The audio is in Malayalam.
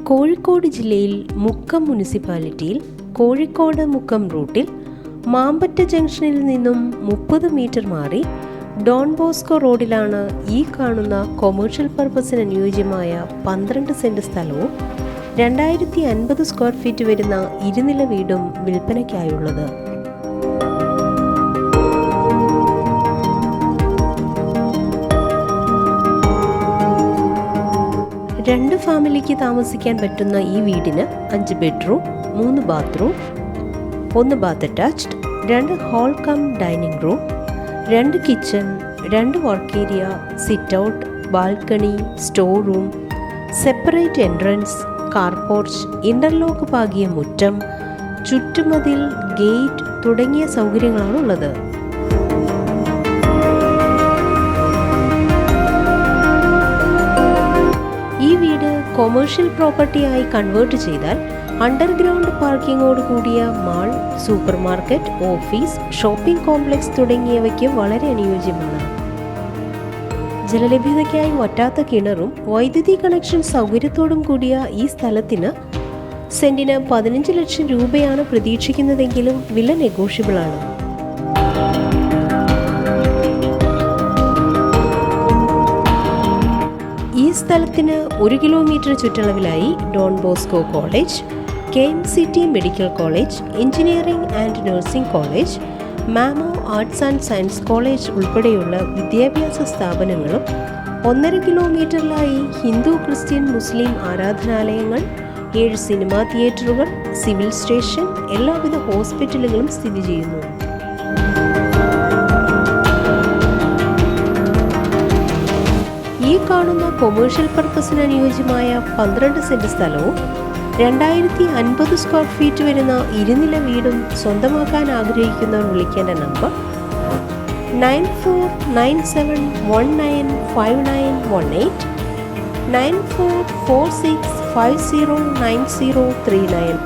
കോഴിക്കോട് ജില്ലയിൽ മുക്കം മുനിസിപ്പാലിറ്റിയിൽ കോഴിക്കോട് മുക്കം റൂട്ടിൽ മാമ്പറ്റ ജംഗ്ഷനിൽ നിന്നും 30 മീറ്റർ മാറി ഡോൺ ബോസ്കോ റോഡിലാണ് ഈ കാണുന്ന കൊമേഴ്ഷ്യൽ പർപ്പസിന് അനുയോജ്യമായ 12 സെന്റ് സ്ഥലവും 2050 സ്ക്വയർ ഫീറ്റ് വരുന്ന ഇരുനില വീടും വിൽപ്പനയ്ക്കായുള്ളത്. രണ്ട് ഫാമിലിക്ക് താമസിക്കാൻ പറ്റുന്ന ഈ വീടിന് 5 bedroom, 3 bathroom, 1 bath attached, 2 hall cum dining room, 2 kitchen, 2 work area, sit out, balcony, store room, separate entrance, carport, interlock പാകിയ മുറ്റം, ചുറ്റുമതിൽ, ഗേറ്റ് തുടങ്ങിയ സൗകര്യങ്ങളാണ് ഉള്ളത്. ഈ വീട് കൊമേഴ്ഷ്യൽ പ്രോപ്പർട്ടിയായി കൺവേർട്ട് ചെയ്താൽ അണ്ടർഗ്രൗണ്ട് പാർക്കിങ്ങോട് കൂടിയ mall, supermarket, office, shopping complex തുടങ്ങിയവയ്ക്ക് വളരെ അനുയോജ്യമാണ്. ജലലഭ്യതയ്ക്കായി വറ്റാത്ത കിണറും വൈദ്യുതി കണക്ഷൻ സൗകര്യത്തോടും കൂടിയ ഈ സ്ഥലത്തിന് സെന്റിന് 15 ലക്ഷം രൂപയാണ് പ്രതീക്ഷിക്കുന്നതെങ്കിലും വില നെഗോഷ്യബിൾ ആണ്. ഈ സ്ഥലത്തിന് 1 കിലോമീറ്റർ ചുറ്റളവിലായി Don Bosco college, KMCT medical college, engineering and nursing college, Mamo arts and science college ഉൾപ്പെടെയുള്ള വിദ്യാഭ്യാസ സ്ഥാപനങ്ങളും 1.5 കിലോമീറ്ററിലായി ഹിന്ദു, ക്രിസ്ത്യൻ, മുസ്ലിം ആരാധനാലയങ്ങൾ, 7 സിനിമാ തിയേറ്ററുകൾ, സിവിൽ സ്റ്റേഷൻ, എല്ലാവിധ ഹോസ്പിറ്റലുകളും സ്ഥിതി ചെയ്യുന്നു. ഈ കാണുന്ന കൊമേഴ്ഷ്യൽ പർപ്പസിന് അനുയോജ്യമായ 12 സെന്റ് സ്ഥലവും 2050 സ്ക്വയർ ഫീറ്റ് വരുന്ന ഇരുനില വീടും സ്വന്തമാക്കാൻ ആഗ്രഹിക്കുന്നവർ വിളിക്കേണ്ട നമ്പർ 9497195918, 9446509039.